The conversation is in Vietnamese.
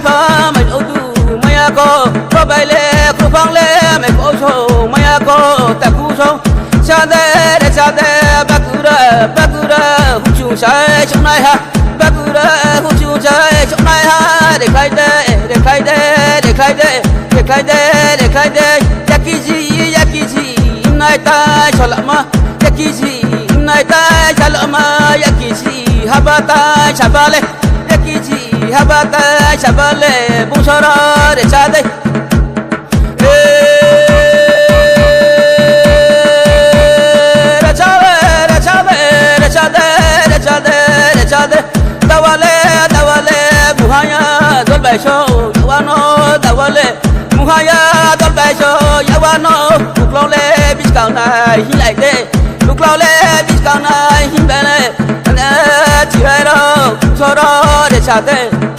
pha mày ô tu mày có bay lệ khu phong lệ mày có số mày có ta khu số cha đê ba cú ra hú chu trái trong này ha ba cú ra hú chu trái trong này ha để khai đê yakizi nay ta cho lắm mà yakizi nay ta cho lắm mà yakizi habata chabale yakizi habata chabale bung sora để cha đây Dawale muhaya dol baisho yawano dawale muhaya dol baisho yawano luklole biskau nai hi lại de luklole biskau nai hi bele ne chirero soro de chate